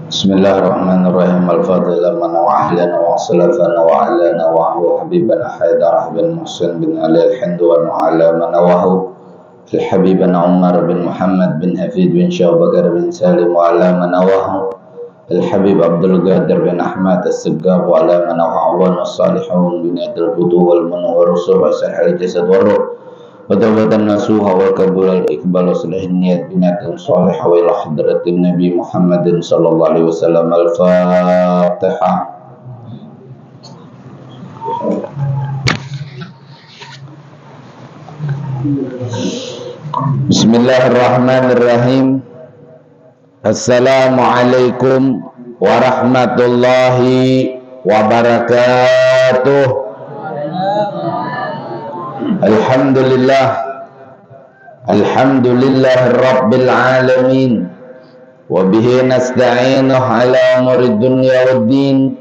Bismillahirrahmanirrahim. Al-Fadhil man wa'ahlana wa salafana wa alana wa huwa habibana Haidar bin Muhsin bin Ali al-Hindu wa nu'ala manawahu al-habibana Umar bin Muhammad bin Hafid bin Syah Bakar bin Salim wa ala manawahu al-habib Abdul Qadir bin Ahmad as-Siggab wa ala manawahu awan as-salihun bin Adil Budu wal Munawar Rusul wa sahal jasad wa ruh Wadawatan nasuha wa kabul al-iqbal wa salihin niyat binatin salih wa ila hadratin Nabi Muhammadin sallallahu alaihi wasallam. Al-Fatihah. Bismillahirrahmanirrahim. Assalamualaikum warahmatullahi wabarakatuh. Alhamdulillah Rabbil Alamin Wabihi nasta'inu ala umurid dunya waddin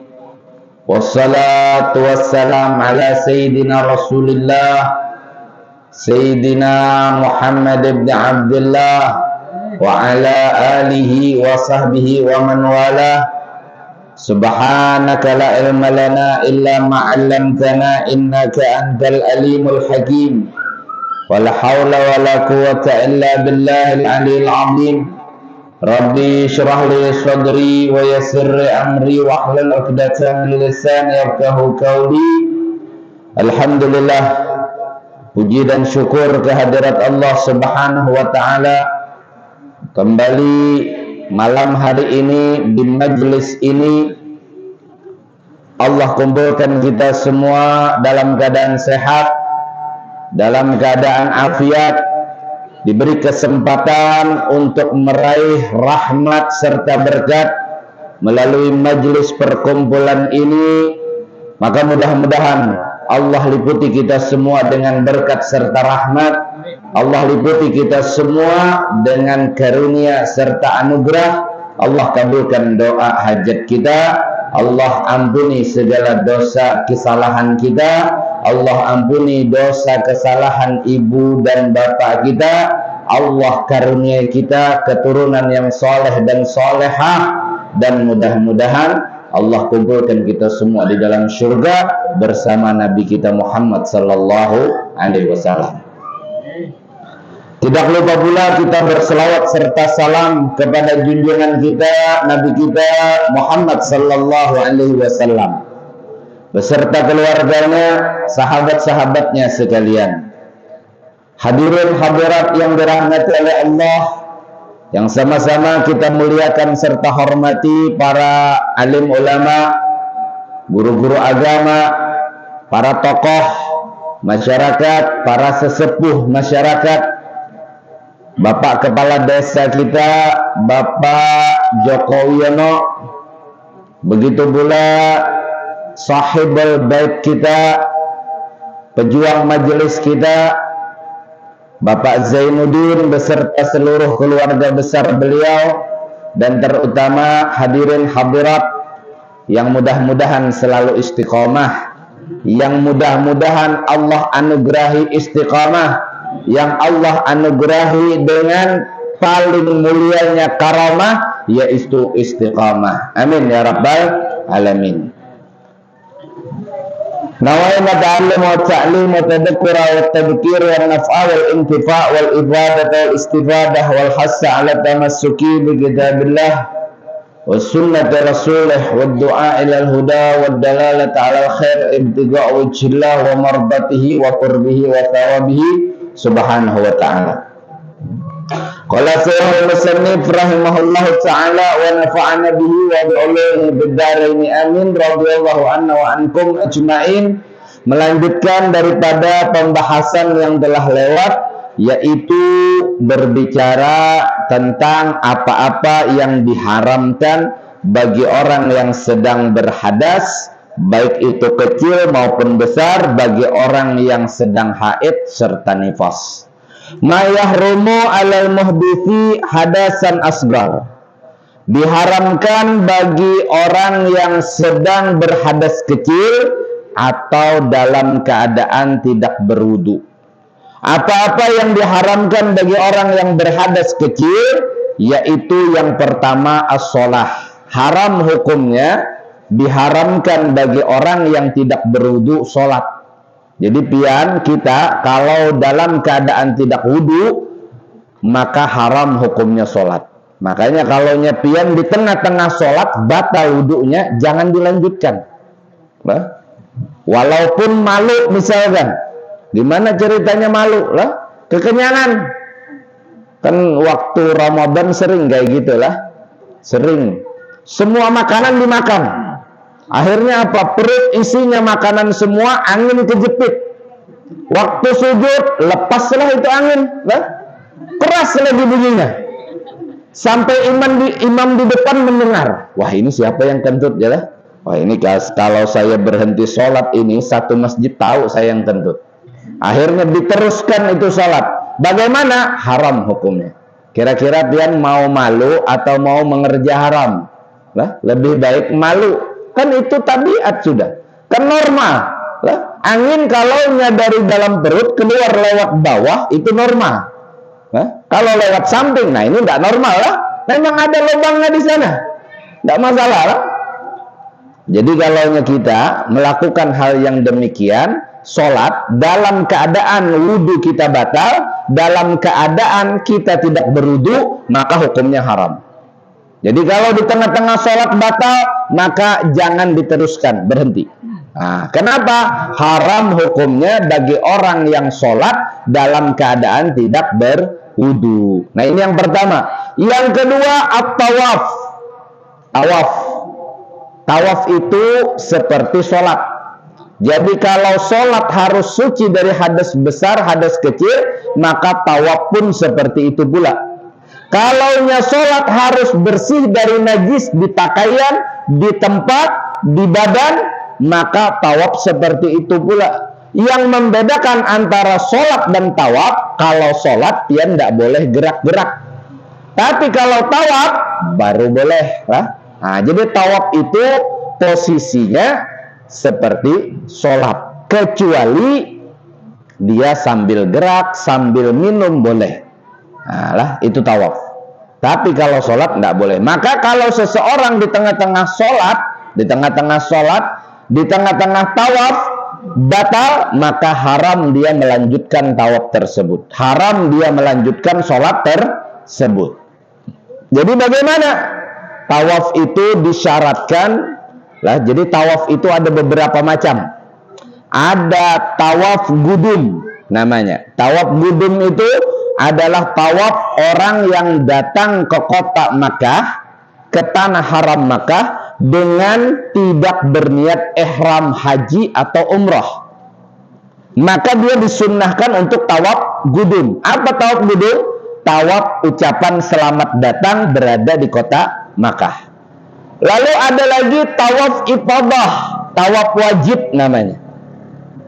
Wassalatu wassalam ala Sayyidina Rasulillah Sayyidina Muhammad ibn Abdullah Wa ala alihi wa sahbihi wa man wala Subhanaka la ilma lana illa ma'allamtana innaka antal alimul hakim Wala hawla wala quwata illa billahil aliyil azim Rabbi syrah li sadri wa yassir li amri wa hlul 'uqdatam min lisani yafqahu qawli Alhamdulillah puji dan syukur kehadirat Allah Subhanahu wa taala kembali malam hari ini di majlis ini Allah kumpulkan kita semua dalam keadaan sehat, dalam keadaan afiat, diberi kesempatan untuk meraih rahmat serta berkat melalui majlis perkumpulan ini. Maka mudah-mudahan Allah liputi kita semua dengan berkat serta rahmat. Allah liputi kita semua dengan karunia serta anugerah. Allah kabulkan doa hajat kita. Allah ampuni segala dosa kesalahan kita. Allah ampuni dosa kesalahan ibu dan bapak kita. Allah karunia kita keturunan yang soleh dan solehah. Dan mudah-mudahan Allah kumpulkan kita semua di dalam surga bersama Nabi kita Muhammad sallallahu alaihi wasallam. Tidak lupa pula kita berselawat serta salam kepada junjungan kita, Nabi kita Muhammad sallallahu alaihi wasallam beserta keluarganya, sahabat-sahabatnya sekalian. Hadirin hadirat yang dirahmati oleh Allah, yang sama-sama kita muliakan serta hormati para alim ulama, guru-guru agama, para tokoh masyarakat, para sesepuh masyarakat, Bapak Kepala Desa kita, Bapak Joko Wiono, begitu pula sahibul bait kita, pejuang majelis kita, Bapak Zainuddin beserta seluruh keluarga besar beliau, dan terutama hadirin hadirat yang mudah-mudahan selalu istiqomah, yang mudah-mudahan Allah anugerahi istiqomah, yang Allah anugerahi dengan paling mulianya karamah, yaitu istiqamah. Amin ya rabbal alamin. Nawaina ta'allum wa ta'lim wa tadhakkur wa tadhkir wa naf'a wal intifa' wal ibadah wal istifadah wal hassa 'ala tamassuki bi kitabillah wa sunnati rasulih wa du'a ila al huda wa dalalata 'ala al khair ibtigha' wajhillah wa mardatihi wa qurbihi wa thawabihi subhanahu wa ta'ala. Qala sayyidul musannif rahimahullahu ta'ala wa nafa'ana bihi wa bi'ulumihi bid-dharain amin radhiyallahu anna wa ankum ajma'in. Melanjutkan daripada pembahasan yang telah lewat, yaitu berbicara tentang apa-apa yang diharamkan bagi orang yang sedang berhadas, baik itu kecil maupun besar, bagi orang yang sedang haid serta nifas. Ma yahrumu 'alal muhdithi hadasan asghar. Diharamkan bagi orang yang sedang berhadas kecil atau dalam keadaan tidak berwudu. Apa-apa yang diharamkan bagi orang yang berhadas kecil, yaitu yang pertama as-sholah, haram hukumnya, diharamkan bagi orang yang tidak berwudu sholat. Jadi pian kita kalau dalam keadaan tidak wudu, maka haram hukumnya sholat. Makanya kalau pian di tengah-tengah sholat batal wudunya, jangan dilanjutkan. Nah, walaupun malu misalkan, gimana ceritanya malu lah? Kekenyangan. Kan waktu Ramadan sering kayak gitulah, sering. Semua makanan dimakan. Akhirnya apa? Perut isinya makanan semua, angin kejepit. Waktu sujud, lepaslah itu angin. Nah, keras lagi bunyinya. Sampai imam di depan mendengar. Wah, ini siapa yang kentut ya lah? Wah, ini kalau saya berhenti sholat ini, satu masjid tahu saya yang kentut. Akhirnya diteruskan itu sholat. Bagaimana? Haram hukumnya. Kira-kira pian mau malu atau mau mengerja haram? Lah, lebih baik malu. Kan itu tabiat sudah. Kan normal. Lah, angin kalau dari dalam perut keluar lewat bawah itu normal. Nah, kalau lewat samping, nah ini tidak normal lah. Memang ada lubangnya di sana, tidak masalah lah. Jadi kalau kita melakukan hal yang demikian, sholat dalam keadaan wudu kita batal, dalam keadaan kita tidak berwudu, maka hukumnya haram. Jadi kalau di tengah-tengah sholat batal, maka jangan diteruskan, berhenti. Nah, kenapa? Haram hukumnya bagi orang yang sholat dalam keadaan tidak berwudu. Nah, ini yang pertama. Yang kedua, at-tawaf. Tawaf itu seperti sholat. Jadi kalau sholat harus suci dari hadas besar, hadas kecil, maka tawaf pun seperti itu pula. Kalau sholat harus bersih dari najis di pakaian, di tempat, di badan, maka tawaf seperti itu pula. Yang membedakan antara sholat dan tawaf, kalau sholat dia tidak boleh gerak-gerak. Tapi kalau tawaf baru boleh. Nah, jadi tawaf itu posisinya seperti sholat, kecuali dia sambil gerak, sambil minum boleh. Nah, lah, itu tawaf. Tapi kalau sholat tidak boleh. Maka kalau seseorang di tengah-tengah sholat, di tengah-tengah tawaf batal, maka haram dia melanjutkan tawaf tersebut. Haram dia melanjutkan sholat tersebut. Jadi bagaimana? Tawaf itu disyaratkan lah. Jadi tawaf itu ada beberapa macam. Ada tawaf gudum namanya. Tawaf gudum itu adalah tawaf orang yang datang ke kota Makkah, ke tanah haram Makkah, dengan tidak berniat ihram haji atau umrah. Maka dia disunnahkan untuk tawaf gudum. Apa tawaf gudum? Tawaf ucapan selamat datang berada di kota Makkah. Lalu ada lagi tawaf ifadah, tawaf wajib namanya.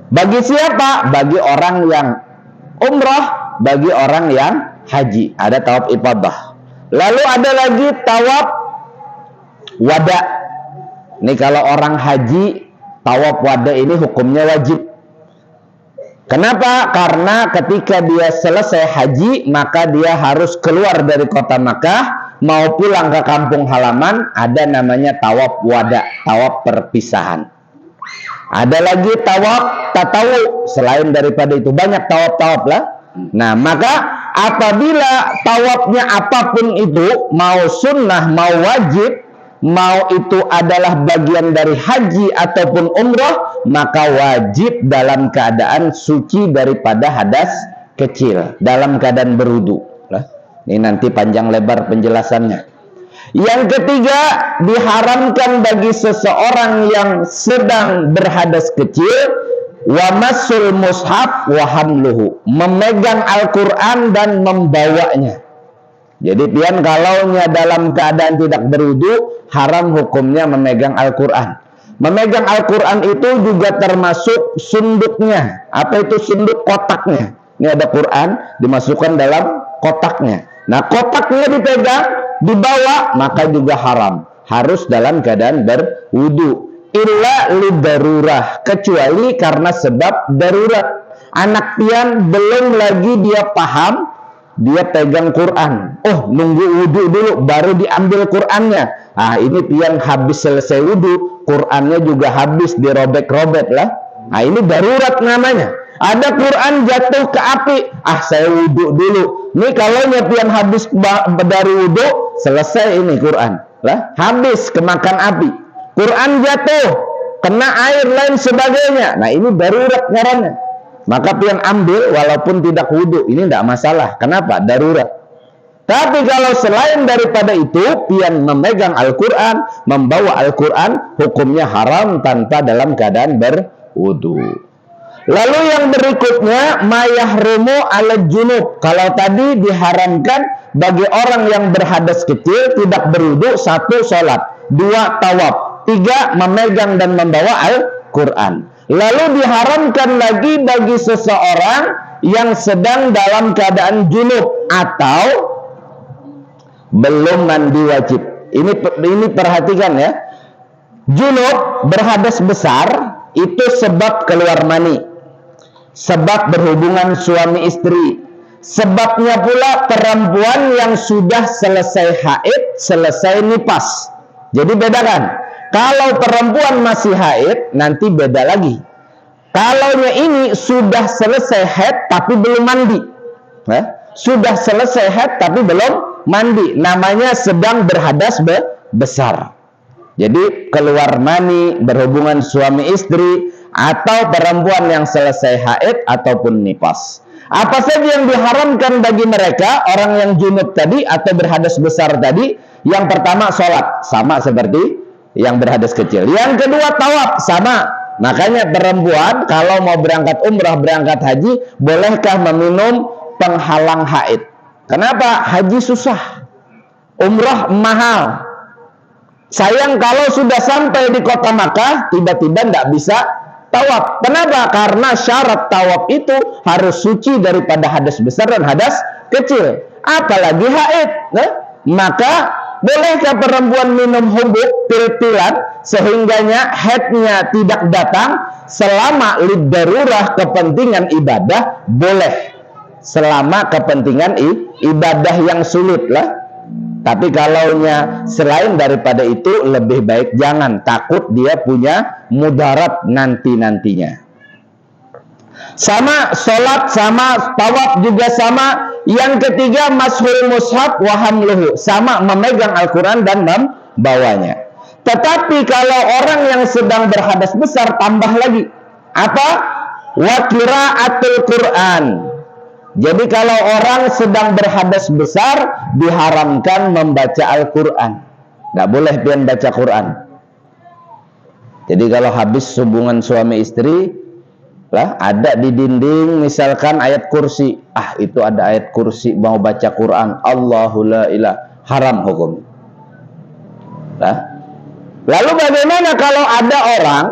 Bagi siapa? Bagi orang yang umrah, bagi orang yang haji. Ada tawaf ifadah. Lalu ada lagi tawaf wada. Ini kalau orang haji, tawaf wada ini hukumnya wajib. Kenapa? Karena ketika dia selesai haji, maka dia harus keluar dari kota Makkah, mau pulang ke kampung halaman, ada namanya tawaf wada, tawaf perpisahan. Ada lagi tawaf tatawu, selain daripada itu banyak tawaf-tawaf lah. Nah, maka apabila tawafnya apapun itu, mau sunnah, mau wajib, mau itu adalah bagian dari haji ataupun umrah, maka wajib dalam keadaan suci daripada hadas kecil, dalam keadaan berwudu. Ini nanti panjang lebar penjelasannya. Yang ketiga, diharamkan bagi seseorang yang sedang berhadas kecil, wa masul mushaf wa hamluhu, memegang Al-Quran dan membawanya. Jadi pian kalau dalam keadaan tidak berwudu, haram hukumnya memegang Al-Quran. Memegang Al-Quran itu juga termasuk sunduknya. Apa itu sunduk? Kotaknya. Ini ada Quran dimasukkan dalam kotaknya. Nah, kotaknya dipegang, dibawa, maka juga haram. Harus dalam keadaan berwudu. Illa lidarurah, kecuali karena sebab darurat. Anak pian belum lagi dia paham dia pegang Quran. Oh, nunggu wudhu dulu, baru diambil Qurannya. Nah, ini pian habis selesai wudhu, Qurannya juga habis, dirobek-robek lah. Nah, ini darurat namanya. Ada Quran jatuh ke api, saya wudhu dulu. Ini kalau pian habis dari wudhu, selesai ini Quran lah, habis kemakan api. Quran jatuh, kena air lain sebagainya. Nah, ini darurat ngarannya. Maka pian ambil walaupun tidak wudhu, ini tidak masalah. Kenapa? Darurat. Tapi kalau selain daripada itu, pian memegang Al-Quran, membawa Al-Quran, hukumnya haram tanpa dalam keadaan berwudhu. Lalu yang berikutnya, mayahrumu ala junub. Kalau tadi diharamkan bagi orang yang berhadas kecil, tidak berwudhu, 1 sholat, 2 tawaf, 3 memegang dan membawa Al-Quran. Lalu diharamkan lagi bagi seseorang yang sedang dalam keadaan junub atau belum mandi wajib. Ini perhatikan ya. Junub, berhadas besar, itu sebab keluar mani, sebab berhubungan suami istri. Sebabnya pula perempuan yang sudah selesai haid, selesai nifas. Jadi bedakan. Kalau perempuan masih haid, nanti beda lagi. Kalau ini sudah selesai haid tapi belum mandi, sudah selesai haid tapi belum mandi, namanya sedang berhadas besar. Jadi keluar mani, berhubungan suami istri, atau perempuan yang selesai haid ataupun nifas. Apa saja yang diharamkan bagi mereka, orang yang junub tadi atau berhadas besar tadi? Yang pertama sholat, sama seperti yang berhadas kecil. Yang kedua tawaf, sama. Makanya perempuan kalau mau berangkat umrah, berangkat haji, bolehkah meminum penghalang haid? Kenapa? Haji susah, umrah mahal. Sayang kalau sudah sampai di kota Makkah, tiba-tiba tidak bisa tawaf. Kenapa? Karena syarat tawaf itu harus suci daripada hadas besar dan hadas kecil, apalagi haid. Maka bolehkah perempuan minum hubub pil-pilan sehingganya haidnya tidak datang? Selama lidarurah, kepentingan ibadah, boleh. Selama kepentingan ibadah yang sulit lah. Tapi kalaunya selain daripada itu, lebih baik jangan, takut dia punya mudarat nanti-nantinya. Sama sholat, sama tawaf juga sama. Yang ketiga, mashul mushaf wa hamluhu, sama memegang Al-Quran dan membawanya. Tetapi kalau orang yang sedang berhadas besar, tambah lagi apa? Wa qiraatul Quran. Jadi kalau orang sedang berhadas besar, diharamkan membaca Al-Quran. Tidak boleh pian baca Quran. Jadi kalau habis hubungan suami istri, ada di dinding misalkan ayat kursi, itu ada ayat kursi, mau baca Quran, Allahu la ilah, haram hukum. Lalu bagaimana kalau ada orang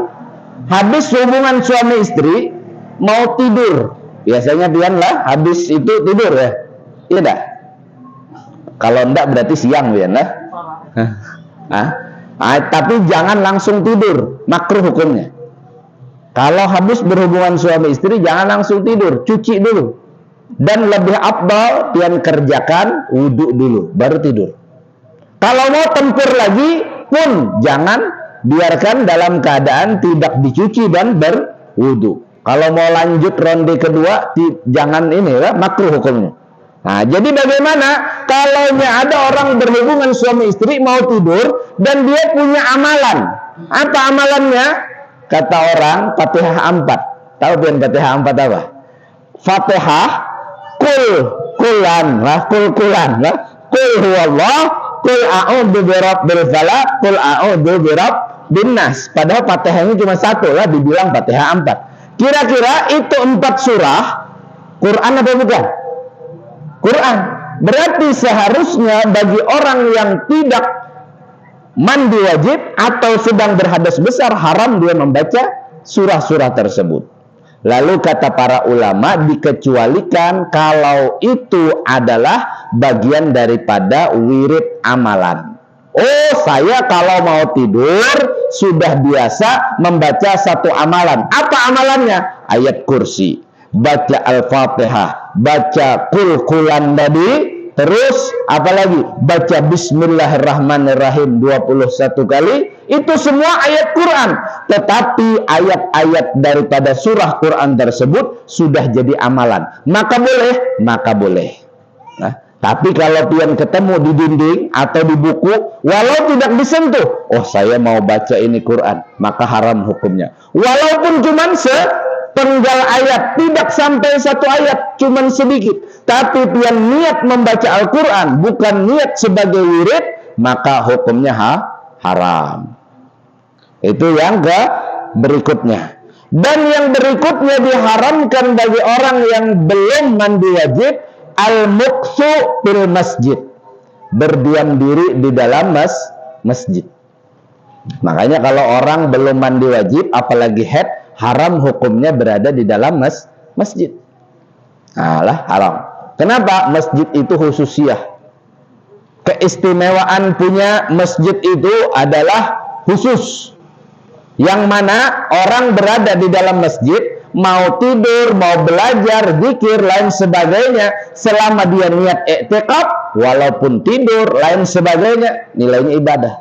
habis hubungan suami istri mau tidur? Biasanya pian habis itu tidur ya, iya dah. Kalau enggak berarti siang pian lah. Tapi jangan langsung tidur, makruh hukumnya. Kalau habis berhubungan suami istri, jangan langsung tidur, cuci dulu. Dan lebih afdal pian kerjakan wudhu dulu, baru tidur. Kalau mau tempur lagi pun jangan biarkan dalam keadaan tidak dicuci dan berwudhu. Kalau mau lanjut ronde kedua, jangan makruh hukumnya. Nah, jadi bagaimana kalau ada orang berhubungan suami istri mau tidur dan dia punya amalan? Apa amalannya? Kata orang, Fatihah 4. Tahu pian Fatihah 4 apa? Fatihah kulan, kul huwallah, kul a'udzu birabbil falaq, kul a'udzu birabbin nas. Padahal Fatihahnya cuma 1 lah, dibilang Fatihah 4. Kira-kira itu 4 surah Quran apa bukan? Quran. Berarti seharusnya bagi orang yang tidak mandi wajib atau sedang berhadas besar, haram dia membaca surah-surah tersebut. Lalu kata para ulama, dikecualikan kalau itu adalah bagian daripada wirid amalan. Oh, saya kalau mau tidur sudah biasa membaca satu amalan. Apa amalannya? Ayat kursi. baca Al-Fatihah, baca Qul-Qulan tadi, terus apalagi baca Bismillahirrahmanirrahim 21 kali, itu semua ayat Quran. Tetapi ayat-ayat daripada surah Quran tersebut sudah jadi amalan, maka boleh, maka boleh. Nah, tapi kalau pian ketemu di dinding atau di buku, walau tidak disentuh, oh saya mau baca ini Quran, maka haram hukumnya. Walaupun cuman sepenggal ayat, tidak sampai satu ayat, cuman sedikit. Tapi pian niat membaca Al-Quran, bukan niat sebagai wirid, maka hukumnya haram. Itu yang berikutnya. Dan yang berikutnya diharamkan bagi orang yang belum mandi wajib, al-muqsu fil masjid, berdiam diri di dalam masjid. Makanya kalau orang belum mandi wajib, apalagi haid, haram hukumnya berada di dalam masjid. Alah, haram. Kenapa? Masjid itu khususiyah. Keistimewaan punya masjid itu adalah khusus. Yang mana orang berada di dalam masjid, mau tidur, mau belajar, zikir, lain sebagainya, selama dia niat i'tikaf, walaupun tidur, lain sebagainya, nilainya ibadah.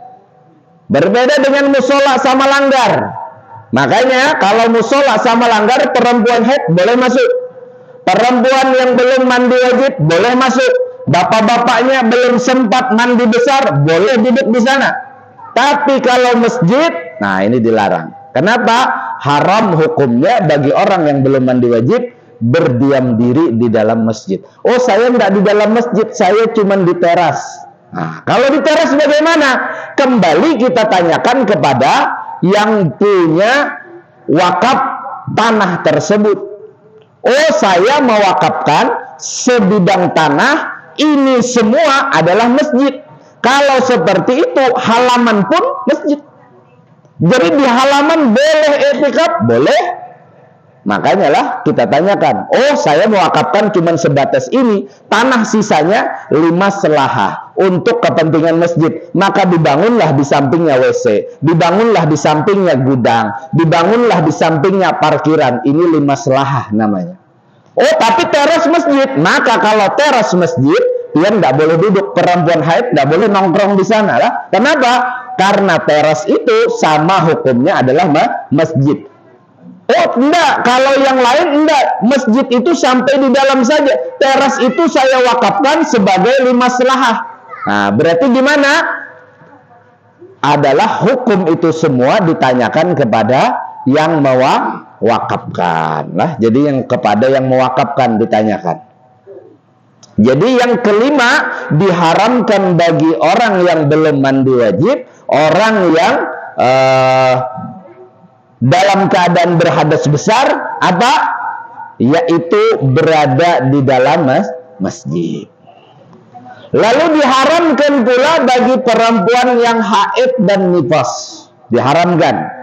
Berbeda dengan musola sama langgar. Makanya kalau musola sama langgar, perempuan haid boleh masuk, perempuan yang belum mandi wajib boleh masuk, bapak-bapaknya belum sempat mandi besar boleh duduk di sana. Tapi kalau masjid, nah ini dilarang. Kenapa? Haram hukumnya bagi orang yang belum mandi wajib berdiam diri di dalam masjid. Oh, saya tidak di dalam masjid, saya cuma di teras. Nah, kalau di teras bagaimana? Kembali kita tanyakan kepada yang punya wakaf tanah tersebut. Oh, saya mewakafkan sebidang tanah, ini semua adalah masjid. Kalau seperti itu, halaman pun masjid. Jadi di halaman boleh i'tikaf? Boleh. Makanya lah kita tanyakan, oh saya mewakafkan cuma sebatas ini, tanah sisanya 5 selahah untuk kepentingan masjid, maka dibangunlah di sampingnya WC, dibangunlah di sampingnya gudang, dibangunlah di sampingnya parkiran. Ini 5 selahah namanya. Oh tapi teras masjid, maka kalau teras masjid, dia tidak boleh duduk, perempuan haid tidak boleh nongkrong di sana lah. Kenapa? Karena teras itu sama hukumnya adalah masjid. Oh enggak, kalau yang lain enggak, masjid itu sampai di dalam saja, teras itu saya wakafkan sebagai 5 selahah. Nah berarti gimana? Adalah hukum itu semua ditanyakan kepada yang mewakafkan lah. Jadi yang kepada yang mewakafkan ditanyakan. Jadi yang kelima, diharamkan bagi orang yang belum mandi wajib, orang yang dalam keadaan berhadas besar, apa? Yaitu berada di dalam masjid. Lalu diharamkan pula bagi perempuan yang haid dan nifas. Diharamkan.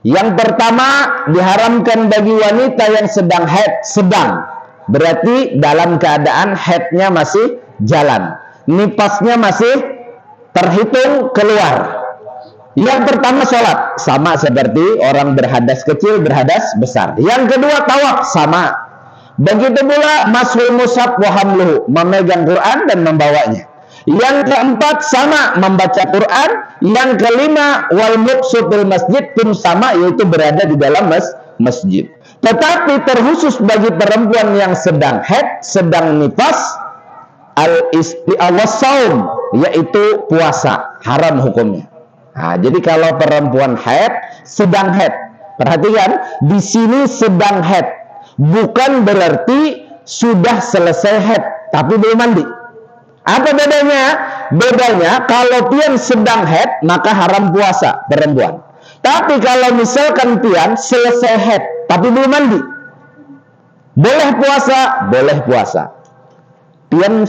Yang pertama, diharamkan bagi wanita yang sedang haid, sedang. Berarti dalam keadaan haidnya masih jalan, nifasnya masih terhitung keluar. Yang pertama sholat, sama seperti orang berhadas kecil, berhadas besar. Yang kedua tawaf, sama. Begitu pula mashul mushaf wa hamluhu, memegang Quran dan membawanya. Yang keempat sama, membaca Quran. Yang kelima wal muqsu fil masjid pun sama, yaitu berada di dalam masjid. Tetapi terkhusus bagi perempuan yang sedang haid, sedang nifas, al-isti'awasaum, yaitu puasa, haram hukumnya. Nah, jadi kalau perempuan haid, sedang haid, perhatikan, di sini sedang haid, bukan berarti sudah selesai haid, tapi belum mandi. Apa bedanya? Bedanya, kalau pian sedang haid, maka haram puasa perempuan. Tapi kalau misalkan pian selesai haid, tapi belum mandi, boleh puasa, boleh puasa. Pian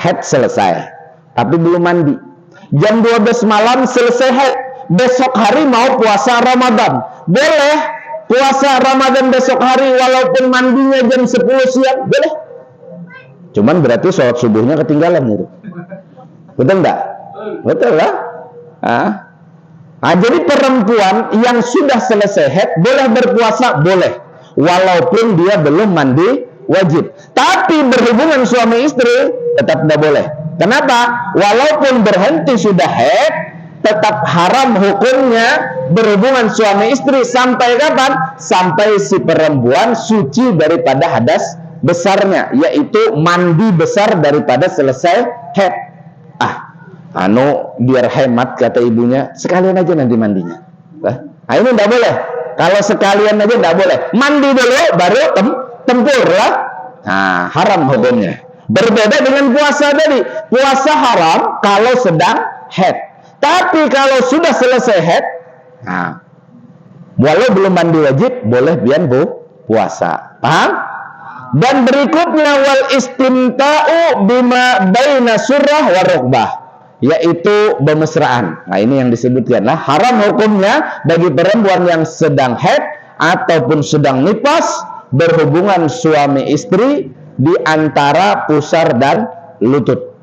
haid selesai, tapi belum mandi. Jam 12 malam selesai haid, besok hari mau puasa Ramadan, boleh puasa Ramadan besok hari walaupun mandinya jam 10 siang, boleh. Cuman berarti sholat subuhnya ketinggalan itu. Betul enggak? Betul lah. Nah, jadi perempuan yang sudah selesai haid boleh berpuasa, boleh. walaupun dia belum mandi wajib. Tapi berhubungan suami istri tetap tidak boleh. Kenapa? Walaupun berhenti sudah haid, tetap haram hukumnya berhubungan suami istri sampai kapan? Sampai si perempuan suci daripada hadas besarnya, yaitu mandi besar daripada selesai haid. Biar hemat kata ibunya, sekalian aja nanti mandinya. Nah, ini tidak boleh. Kalau sekalian aja tidak boleh. Mandi dulu baru tempur lah. Nah, haram hukumnya. Berbeda dengan puasa tadi. Puasa haram kalau sedang haid. Tapi kalau sudah selesai haid, walau belum mandi wajib, boleh pian puasa. Paham? Dan berikutnya wal istimta'u bima baina surah wa rukbah, yaitu bermesraan. Nah, ini yang disebutkan lah, haram hukumnya bagi perempuan yang sedang haid ataupun sedang nifas berhubungan suami istri di antara pusar dan lutut.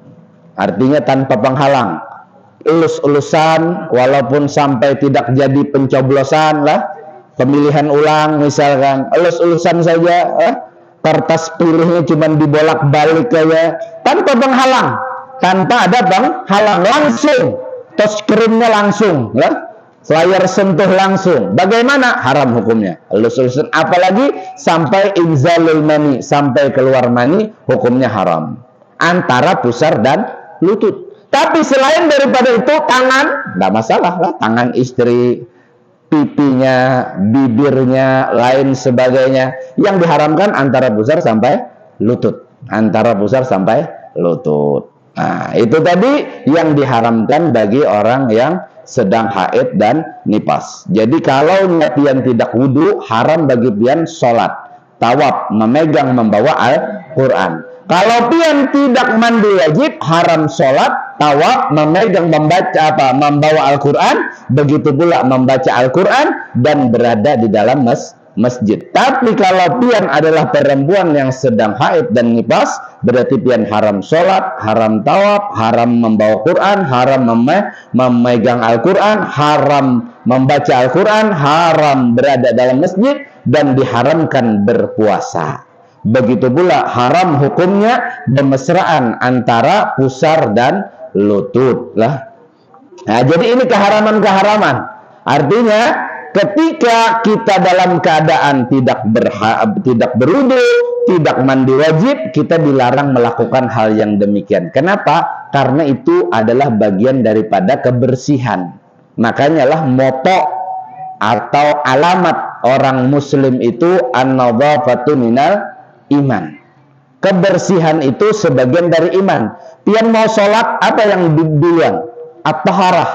Artinya tanpa penghalang, elus-elusan, walaupun sampai tidak jadi pencoblosan lah, pemilihan ulang misalkan, elus-elusan saja, kertas pilihnya cuma dibolak-balik aja, tanpa penghalang, tanpa ada penghalang, langsung touchscreen-nya langsung, layar sentuh langsung. Bagaimana? Haram hukumnya. Elus-elusan, apalagi sampai inzalul mani, sampai keluar mani, hukumnya haram. Antara pusar dan lutut. Tapi selain daripada itu, tangan, tidak masalah lah. Tangan istri, pipinya, bibirnya, lain sebagainya. Yang diharamkan antara pusar sampai lutut. Antara pusar sampai lutut. Nah, itu tadi yang diharamkan bagi orang yang sedang haid dan nifas. Jadi kalau pian tidak wudu, haram bagi pian sholat, tawaf, memegang, membawa Al-Quran. Kalau pian tidak mandi wajib, haram sholat, tawaf, memegang, membawa Al-Quran. Begitu pula membaca Al-Quran dan berada di dalam masjid. Tapi kalau pian adalah perempuan yang sedang haid dan nifas, berarti pian haram sholat, haram tawaf, haram membawa Quran, haram memegang Al-Quran, haram membaca Al-Quran, haram berada dalam masjid, dan diharamkan berpuasa. Begitu pula haram hukumnya bermesraan antara pusar dan lutut lah. Nah, jadi ini keharaman-keharaman. Artinya ketika kita dalam keadaan tidak berwudu, tidak mandi wajib, kita dilarang melakukan hal yang demikian. Kenapa? Karena itu adalah bagian daripada kebersihan. Makanya lah moto atau alamat orang muslim itu an-nadhafatu minal iman. Kebersihan itu sebagian dari iman. Pian mau sholat, apa yang duluan? At-taharah,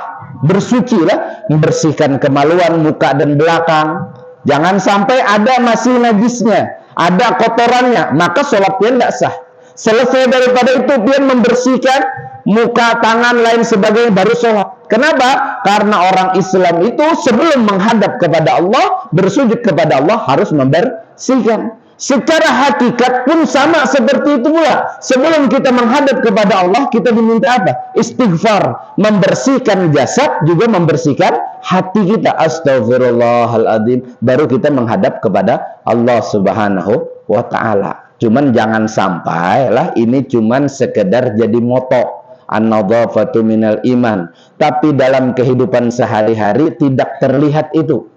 bersuci lah, membersihkan kemaluan muka dan belakang. Jangan sampai ada masih najisnya, ada kotorannya, maka sholat pian tidak sah. Selesai daripada itu pian membersihkan muka, tangan, lain sebagainya, baru sholat. Kenapa? Karena orang Islam itu sebelum menghadap kepada Allah, bersujud kepada Allah, harus membersihkan. Secara hakikat pun sama seperti itu pula. Sebelum kita menghadap kepada Allah, kita diminta apa? Istighfar, membersihkan jasad, juga membersihkan hati kita. Astaghfirullahaladzim. Baru kita menghadap kepada Allah Subhanahu wa ta'ala. Cuman jangan sampai lah ini cuman sekedar jadi moto, an-nadhafatu minal iman, tapi dalam kehidupan sehari-hari tidak terlihat itu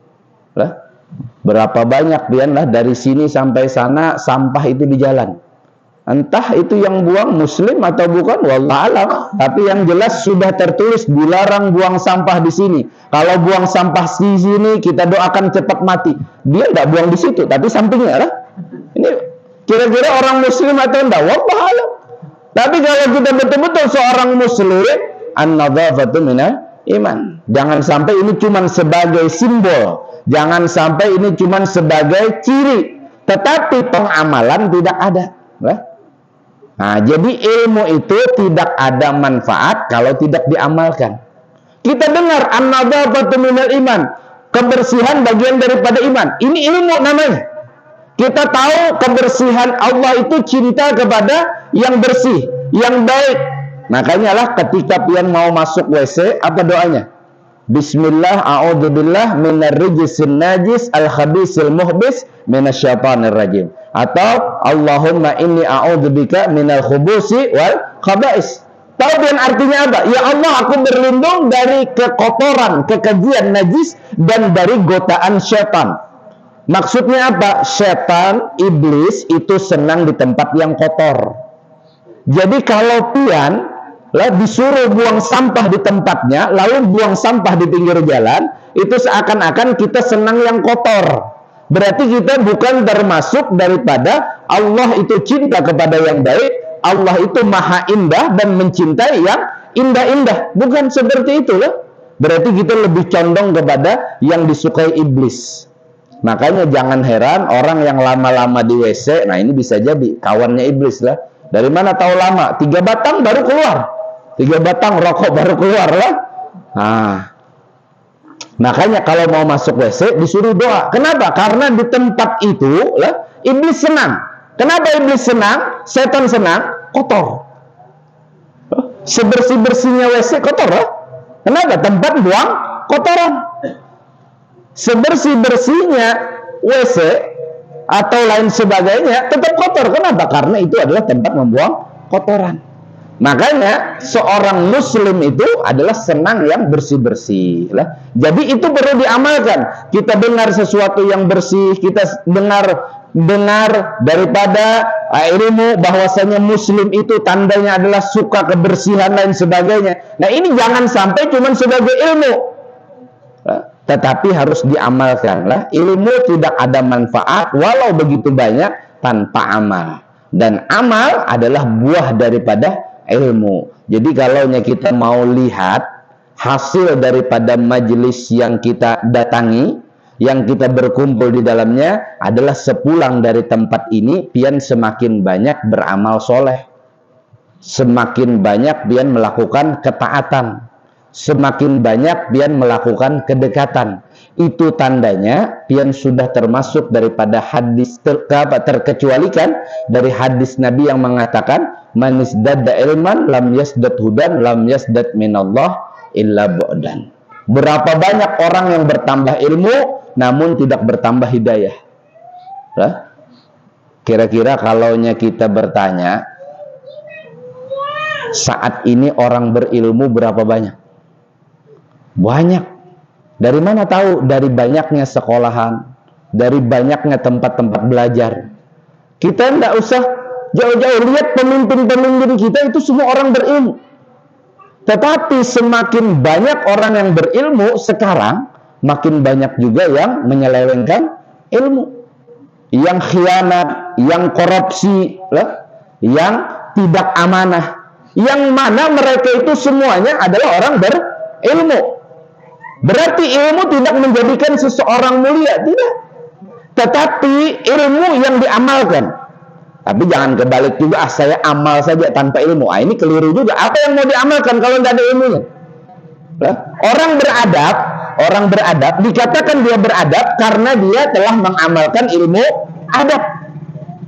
lah. Berapa banyak pian lah dari sini sampai sana sampah itu di jalan. Entah itu yang buang muslim atau bukan, wallah alam. Tapi yang jelas sudah tertulis dilarang buang sampah di sini. Kalau buang sampah di sini kita doakan cepat mati. Dia tidak buang di situ, tapi sampingnya lah. Ini kira-kira orang muslim atau enggak? Wallah alam. Tapi kalau kita betul-betul seorang muslim, an-nadhafatu minal iman. Jangan sampai ini cuma sebagai simbol. Jangan sampai ini cuma sebagai ciri, tetapi pengamalan tidak ada. Nah, jadi ilmu itu tidak ada manfaat kalau tidak diamalkan. Kita dengar an-nadhafatu minal iman, kebersihan bagian daripada iman. Ini ilmu namanya. Kita tahu kebersihan Allah itu cinta kepada yang bersih, yang baik. Makanya lah ketika pian mau masuk WC, apa doanya? Bismillah, a'udzubillah minar rijsin najis al-khabisil muhbis minasyaitonir rajim. Atau Allahumma inni a'udzubika minal khubusi wal khaba'is. Tahu yang artinya apa? Ya Allah, aku berlindung dari kekotoran, kekejian najis dan dari godaan syaitan. Maksudnya apa? Syaitan, iblis itu senang di tempat yang kotor. Jadi kalau pian lah disuruh buang sampah di tempatnya, lalu buang sampah di pinggir jalan, itu seakan-akan kita senang yang kotor. Berarti kita bukan termasuk daripada Allah itu cinta kepada yang baik, Allah itu maha indah dan mencintai yang indah-indah. Bukan seperti itu loh. Berarti kita lebih condong kepada yang disukai iblis. Makanya jangan heran orang yang lama-lama di WC, nah ini bisa jadi kawannya iblis lah. Dari mana tahu lama? 3 batang baru keluar. 3 batang rokok baru keluar lah. Nah, makanya kalau mau masuk WC disuruh doa. Kenapa? Karena di tempat itu lah iblis senang. Kenapa iblis senang? Setan senang kotor. Sebersih-bersihnya WC kotor lah. Kenapa? Tempat buang kotoran. Sebersih-bersihnya WC atau lain sebagainya tetap kotor. Kenapa? Karena itu adalah tempat membuang kotoran. Makanya seorang muslim itu adalah senang yang bersih-bersih. Jadi itu perlu diamalkan. Kita dengar sesuatu yang bersih, kita dengar daripada ilmu bahwasanya muslim itu tandanya adalah suka kebersihan dan sebagainya. Nah ini jangan sampai cuma sebagai ilmu, tetapi harus diamalkan lah. Ilmu tidak ada manfaat walau begitu banyak tanpa amal. Dan amal adalah buah daripada ilmu. Jadi kalau kita mau lihat hasil daripada majelis yang kita datangi, yang kita berkumpul di dalamnya adalah sepulang dari tempat ini, pian semakin banyak beramal soleh, semakin banyak pian melakukan ketaatan, semakin banyak pian melakukan kedekatan. Itu tandanya pian sudah termasuk daripada hadis terkecualikan dari hadis Nabi yang mengatakan man isdadda ilman lam yasdad hudan lam yasdad minallah illa bu'dan. Berapa banyak orang yang bertambah ilmu namun tidak bertambah hidayah. Kira-kira kalaunya kita bertanya saat ini orang berilmu berapa banyak? Banyak. Dari mana tahu? Dari banyaknya sekolahan, dari banyaknya tempat-tempat belajar. Kita tidak usah jauh-jauh lihat pemimpin-pemimpin kita itu semua orang berilmu. Tetapi semakin banyak orang yang berilmu sekarang, makin banyak juga yang menyelewengkan ilmu, yang khianat, yang korupsi, yang tidak amanah. Yang mana mereka itu semuanya adalah orang berilmu. Berarti ilmu tidak menjadikan seseorang mulia, tidak. Tetapi ilmu yang diamalkan. Tapi jangan kebalik juga, saya amal saja tanpa ilmu. Ini keliru juga. Apa yang mau diamalkan kalau tidak ada ilmunya? Orang beradab dikatakan dia beradab karena dia telah mengamalkan ilmu adab.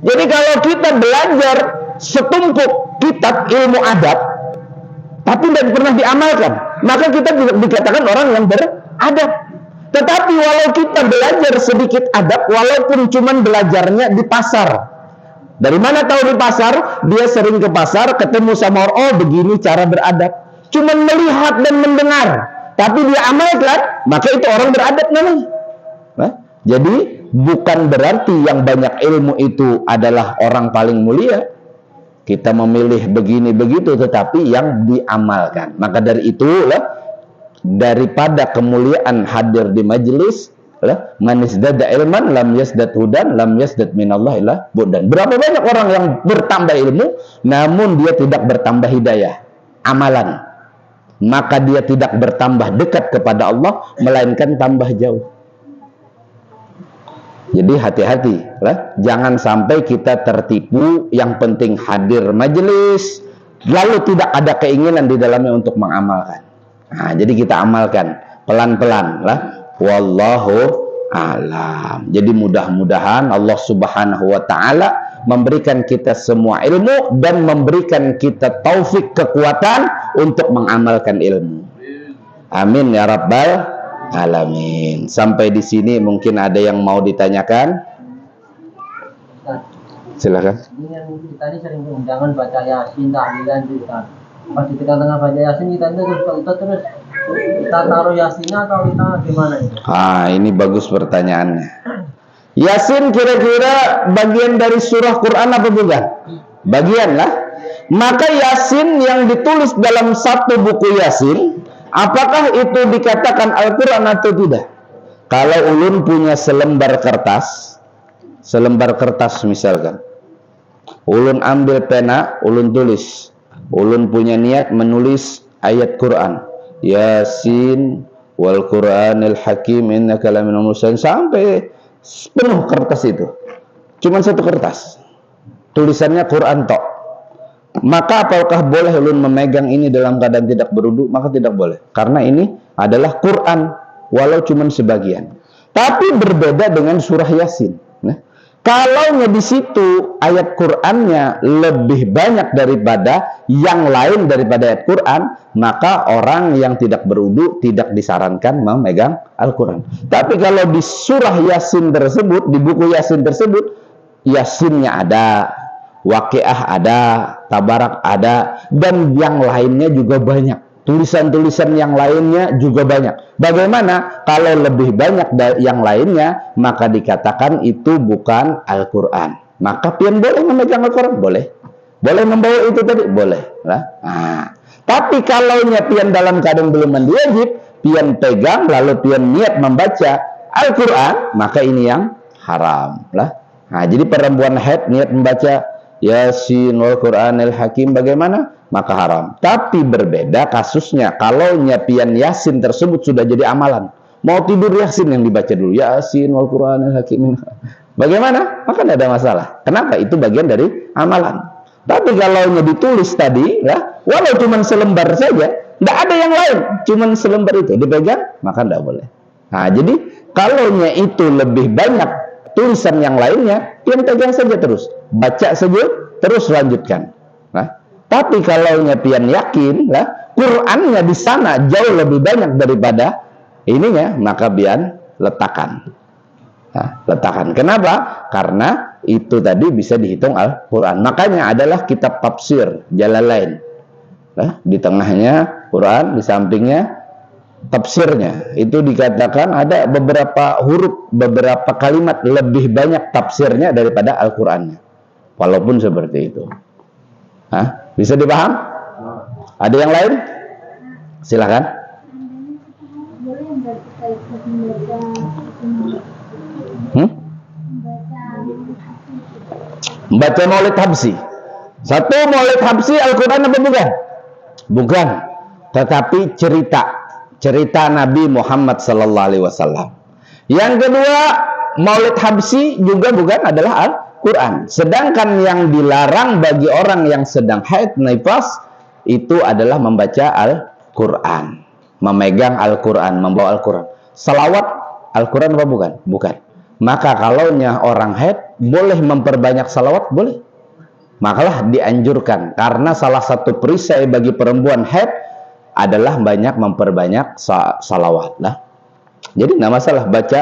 Jadi kalau kita belajar setumpuk kitab ilmu adab, tapi tidak pernah diamalkan, maka kita dikatakan orang yang beradab. Tetapi walau kita belajar sedikit adab, walaupun cuman belajarnya di pasar. Dari mana tahu di pasar? Dia sering ke pasar, ketemu sama orang, oh begini cara beradab. Cuman melihat dan mendengar, tapi dia amalkan, maka itu orang beradab namanya. Jadi bukan berarti yang banyak ilmu itu adalah orang paling mulia. Kita memilih begini begitu, tetapi yang diamalkan. Maka dari itulah daripada kemuliaan hadir di majelis, man isdada ilman lam yasdad hudan lam yasdad minallah illa bu'dan. Berapa banyak orang yang bertambah ilmu namun dia tidak bertambah hidayah, amalan. Maka dia tidak bertambah dekat kepada Allah, melainkan tambah jauh. Jadi hati-hati, jangan sampai kita tertipu. Yang penting hadir majelis, lalu tidak ada keinginan di dalamnya untuk mengamalkan. Nah, jadi kita amalkan pelan-pelan, wallahu a'lam. Jadi mudah-mudahan Allah Subhanahu wa ta'ala memberikan kita semua ilmu dan memberikan kita taufik kekuatan untuk mengamalkan ilmu. Amin ya rabbal alamin. Sampai di sini mungkin ada yang mau ditanyakan? Silakan. Ini yang kita ini sering undangan baca Yasin, tahlilan juga. Pas di tengah-tengah baca Yasin kita terus kita taruh Yasinnya atau kita gimana itu? Ini bagus pertanyaannya. Yasin kira-kira bagian dari surah Quran apa bukan? Bagian lah. Maka Yasin yang ditulis dalam satu buku Yasin, apakah itu dikatakan Al-Quran atau tidak? Kalau ulun punya selembar kertas misalkan, ulun ambil pena, ulun tulis, ulun punya niat menulis ayat Quran, Yasin wal Quranil Hakim innaka laminal mursalin, sampai penuh kertas itu, cuman satu kertas, tulisannya Quran tok. Maka apakah boleh ulun memegang ini dalam keadaan tidak berwudu? Maka tidak boleh, karena ini adalah Quran walau cuman sebagian. Tapi berbeda dengan surah Yasin. Nah, kalau di situ ayat Qur'annya lebih banyak daripada yang lain daripada ayat Qur'an, maka orang yang tidak berwudu tidak disarankan memegang Al-Quran. Tapi kalau di surah Yasin tersebut, di buku Yasin tersebut, Yasinnya ada, Waqiah ada, Tabarak ada, dan yang lainnya juga banyak. Tulisan-tulisan yang lainnya juga banyak. Bagaimana? Kalau lebih banyak dari yang lainnya, maka dikatakan itu bukan Al-Quran. Maka pian boleh memegang Al-Quran? Boleh. Boleh membawa itu tadi? Boleh. Tapi kalau pian dalam keadaan belum mandi wajib, pian pegang lalu pian niat membaca Al-Quran, maka ini yang haram. Jadi perempuan haid niat membaca Yasin wal Quranil Hakim bagaimana? Maka haram. Tapi berbeda kasusnya kalau nyapian Yasin tersebut sudah jadi amalan. Mau tidur Yasin yang dibaca dulu, Yasin wal Quranil Hakim. Bagaimana? Maka tidak ada masalah. Kenapa? Itu bagian dari amalan. Tapi kalau ditulis tadi, walau cuma selembar saja, tidak ada yang lain, cuma selembar itu dipegang, maka tidak boleh. Jadi kalau itu lebih banyak tulisan yang lainnya, pian pegang saja terus, baca saja terus lanjutkan. Tapi kalau pian yakin, Qur'annya di sana jauh lebih banyak daripada ininya, maka pian letakkan. Letakkan. Kenapa? Karena itu tadi bisa dihitung Al-Quran. Makanya adalah kitab tafsir Jalalain. Di tengahnya Quran, di sampingnya tafsirnya. Itu dikatakan ada beberapa huruf, beberapa kalimat lebih banyak tafsirnya daripada Al-Qurannya. Walaupun seperti itu. Bisa dipaham? Ada yang lain? Silakan. Membaca Maulid Habsyi. Satu Maulid Habsyi Al-Quran apa bukan? Bukan. Tetapi cerita Nabi Muhammad SAW. Yang kedua, Maulid Habsyi juga bukan, adalah Al-Quran. Sedangkan yang dilarang bagi orang yang sedang haid nifas itu adalah membaca Al-Quran, memegang Al-Quran, membawa Al-Quran. Salawat Al-Quran apa bukan? Bukan. Maka kalau orang haid boleh memperbanyak salawat, boleh. Makalah dianjurkan, karena salah satu perisai bagi perempuan haid adalah banyak memperbanyak salawat. Jadi nggak masalah baca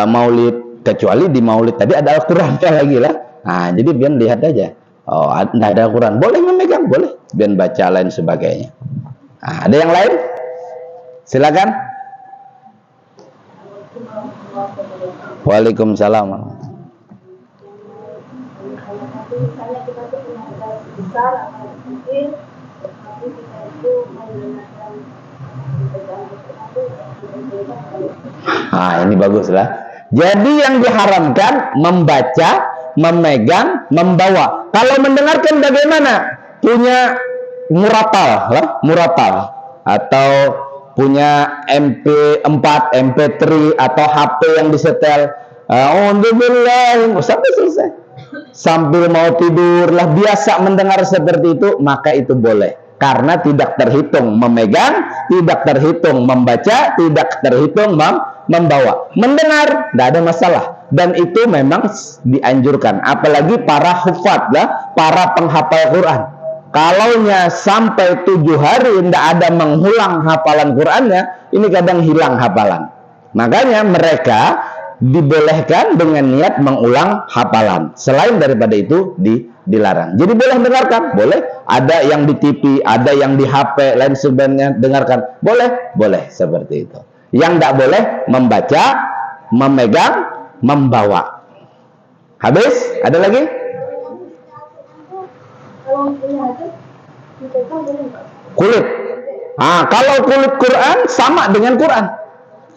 maulid, kecuali di maulid tadi ada Al-Quran lagi lah. Jadi biar lihat aja, nggak ada Al-Quran, boleh memegang, boleh biar baca lain sebagainya. Ada yang lain? Silakan. Waalaikumsalam. Ini bagus lah. Jadi yang diharamkan membaca, memegang, membawa. Kalau mendengarkan bagaimana? Punya muratal atau punya MP4, MP3 atau HP yang disetel. Alhamdulillah sampai selesai. Sambil mau tidur lah, biasa mendengar seperti itu, maka itu boleh. Karena tidak terhitung memegang, tidak terhitung membaca, tidak terhitung membawa. Mendengar, tidak ada masalah. Dan itu memang dianjurkan. Apalagi para hufad, para penghafal Quran. Kalaunya sampai 7 hari tidak ada mengulang hafalan Qur'annya, ini kadang hilang hafalan. Makanya mereka dibolehkan dengan niat mengulang hafalan. Selain daripada itu dilarang. Jadi boleh dengarkan, boleh. Ada yang di TV, ada yang di HP, lain sebagainya, dengarkan. Boleh seperti itu. Yang tidak boleh membaca, memegang, membawa. Habis? Ada lagi? Kulit. Kalau kulit Quran sama dengan Quran.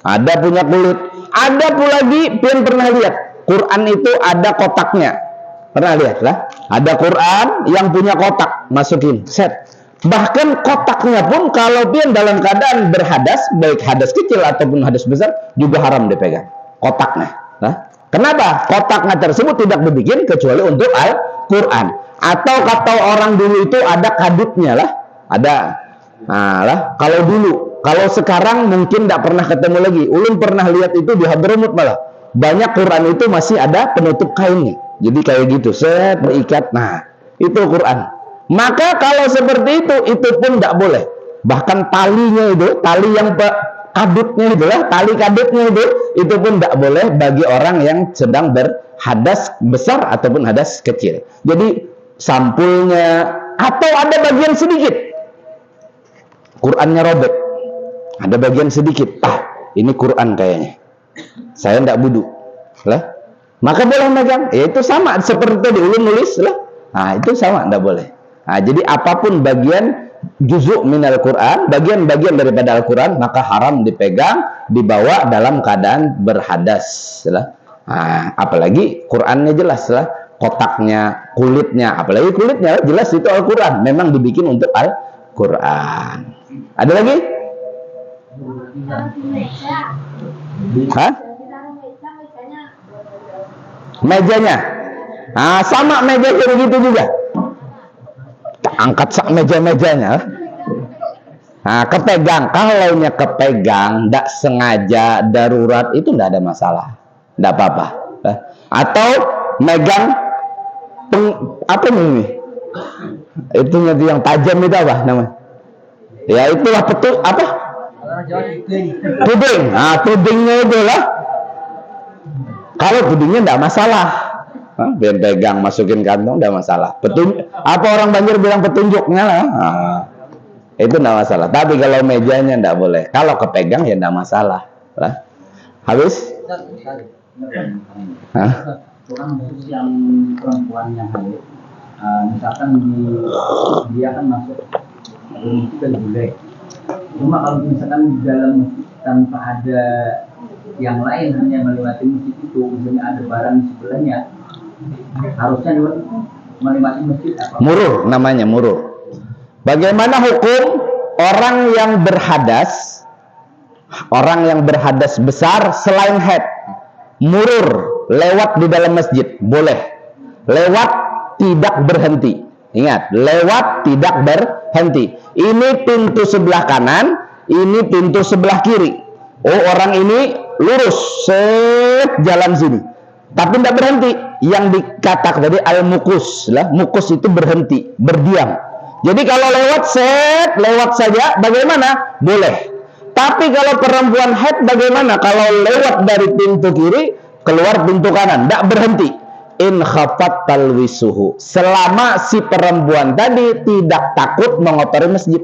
Ada punya kulit. Ada pula lagi, pian pernah lihat Quran itu ada kotaknya. Pernah lihat lah? Ada Quran yang punya kotak, masukin set. Bahkan kotaknya pun kalau pian dalam keadaan berhadas, baik hadas kecil ataupun hadas besar, juga haram dipegang kotaknya. Kenapa? Kotaknya tersebut tidak dibikin kecuali untuk Al-Quran. Atau kata orang dulu itu ada kadutnya lah. Ada. Kalau dulu. Kalau sekarang mungkin tidak pernah ketemu lagi. Ulun pernah lihat itu di Hadramut malah. Banyak Quran itu masih ada penutup kainnya. Jadi kayak gitu. Set, berikat. Nah, itu Quran. Maka kalau seperti itu pun tidak boleh. Bahkan talinya itu, tali yang kadutnya itulah, tali kadutnya itu pun tidak boleh bagi orang yang sedang berhadas besar ataupun hadas kecil. Jadi sampulnya atau ada bagian sedikit Qurannya robek, ada bagian sedikit, ini Quran kayaknya, saya tidak wudu lah, maka boleh megang. Itu sama seperti tadi ulun nulis lah, itu sama, tidak boleh. Jadi apapun bagian juzuk minal Quran, bagian-bagian daripada Al-Quran, maka haram dipegang, dibawa dalam keadaan berhadas lah. Apalagi Qurannya jelas lah, kotaknya, kulitnya, apalagi kulitnya jelas itu Al-Quran, memang dibikin untuk Al-Quran. Ada lagi? Mejanya? Sama mejanya begitu juga. Angkat sak meja-mejanya. Kepegang, kalaunya kepegang, tidak sengaja, darurat, itu tidak ada masalah, tidak apa-apa. Atau megang apa ini? Itu yang tajam itu apa namanya? Ya itulah tuding. Tudingnya itulah. Kalau tudingnya tidak masalah. Biar pegang, masukin kantong, tidak masalah. Apa orang Banjar bilang petunjuknya lah. Itu tidak masalah. Tapi kalau mejanya tidak boleh. Kalau kepegang ya tidak masalah. Habis? Orang khusus yang perempuan yang haid, misalkan dia kan masuk ke bule. Cuma kalau misalkan di dalam masjid tanpa ada yang lain, hanya melewati masjid itu, misalnya ada barang di sebelahnya, harusnya melewati masjid apa? Murur namanya, murur. Bagaimana hukum orang yang berhadas? Orang yang berhadas besar selain haid, murur lewat di dalam masjid, boleh. Lewat tidak berhenti. Ingat, lewat tidak berhenti. Ini pintu sebelah kanan, ini pintu sebelah kiri. Orang ini lurus, jalan sini. Tapi tidak berhenti. Yang dikatakan tadi al-mukus lah, mukus itu berhenti, berdiam. Jadi kalau lewat lewat saja, bagaimana? Boleh. Tapi kalau perempuan haid bagaimana? Kalau lewat dari pintu kiri, keluar pintu kanan, tidak berhenti. In khafat talwisuhu, selama si perempuan tadi tidak takut mengotori masjid.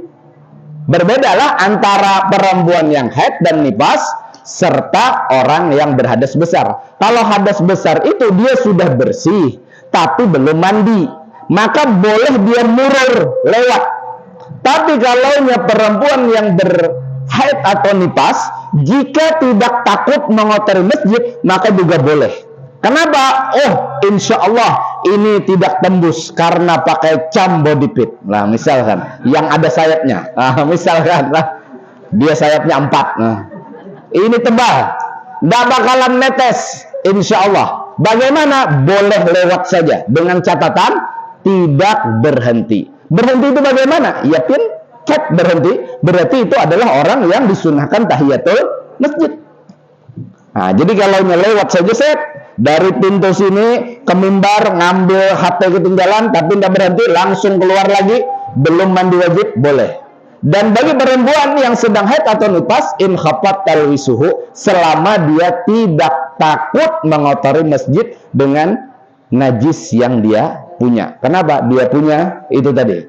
Berbedalah antara perempuan yang haid dan nifas serta orang yang berhadas besar. Kalau hadas besar itu dia sudah bersih tapi belum mandi, maka boleh dia murur lewat. Tapi kalaunya perempuan yang berhaid atau nifas, jika tidak takut mengotori masjid, maka juga boleh. Kenapa? Insya Allah ini tidak tembus karena pakai cam body pit. Nah, misalkan yang ada sayapnya. Misalkan dia sayapnya 4. Ini tebal, tidak bakalan netes. Insya Allah. Bagaimana? Boleh lewat saja dengan catatan tidak berhenti. Berhenti itu bagaimana? Ya pin cat berhenti. Berarti itu adalah orang yang disunahkan tahiyatul masjid. Jadi kalau lewat saja dari pintu sini ke mimbar, ngambil HP ketinggalan tapi tidak berhenti, langsung keluar lagi, belum mandi wajib boleh. Dan bagi perempuan yang sedang haid atau nifas, in khafat talwisuhu, selama dia tidak takut mengotori masjid dengan najis yang dia punya. Kenapa? Dia punya itu tadi,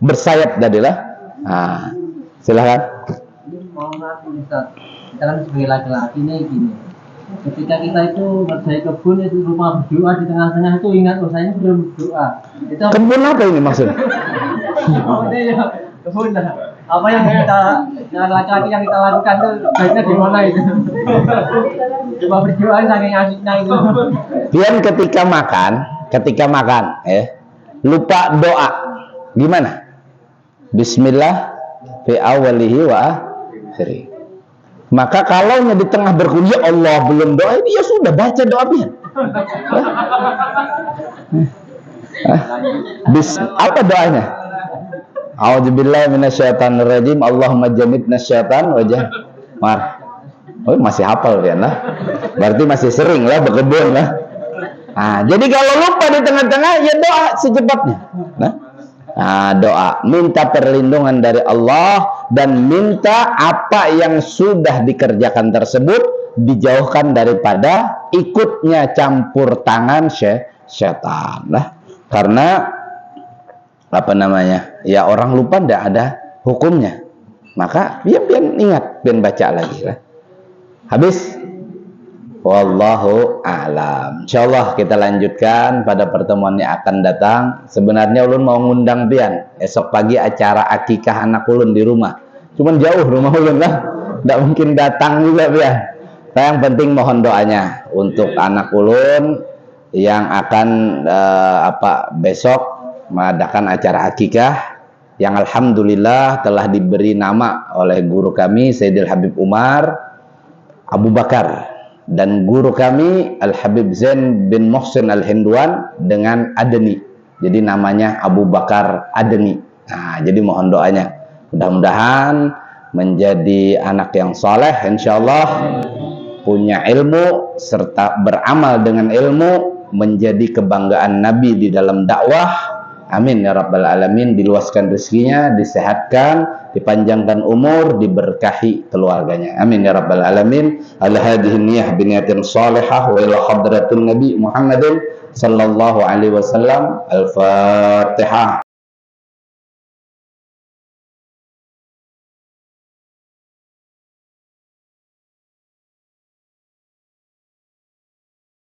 bersayap tadi lah. Nah, silahkan. Mohon maaf Ustaz, kita kan sebagai laki-laki nih gini. Ketika kita itu berjaya kebun itu rumah berdoa di tengah-tengah itu ingat saya belum berdoa. Itu Kebun apa ini maksudnya? ya kebun lah. Apa yang kita laki-laki yang kita lakukan tuh baiknya di mana itu? Cuma berdoa saking asiknya itu. Pian ketika makan, lupa doa. Gimana? Bismillah fi awalihi wa akhirih. Maka kalau di tengah berkuliah Allah belum doa, ya sudah baca doa pian. Apa doanya? A'udzubillahi minasyaitonirrajim. Allahumma jannibna syaitan wajah mar. Oh, masih hafal pian lah. Berarti masih sering lah berkebun lah. Nah, jadi kalau lupa di tengah-tengah ya doa secepatnya. Doa, minta perlindungan dari Allah dan minta apa yang sudah dikerjakan tersebut dijauhkan daripada ikutnya campur tangan syaitan lah. Karena apa namanya? Ya orang lupa tidak ada hukumnya. Maka dia pian ingat, pian baca lagi lah. Habis. Wallahu a'lam. Insyaallah kita lanjutkan pada pertemuan yang akan datang. Sebenarnya ulun mau ngundang pian esok pagi acara akikah anak ulun di rumah. Cuman jauh rumah ulun lah, tidak mungkin datang juga pian. Nah, yang penting mohon doanya untuk anak ulun yang akan besok mengadakan acara akikah yang alhamdulillah telah diberi nama oleh guru kami Sayyidil Habib Umar Abu Bakar dan guru kami Al-Habib Zain bin Muhsin Al-Hindwan dengan Adeni. Jadi namanya Abu Bakar Adeni. Nah, jadi mohon doanya. Mudah-mudahan menjadi anak yang soleh, insyaallah punya ilmu serta beramal dengan ilmu, menjadi kebanggaan Nabi di dalam dakwah. Amin ya rabbal alamin. Diluaskan rezekinya, disehatkan, dipanjangkan umur, diberkahi keluarganya. Amin ya rabbal alamin. Ala hadhihi niyyah biniyatin salihah wa ila hadratin Nabi Muhammadin sallallahu alaihi wasallam. Al-Fatihah.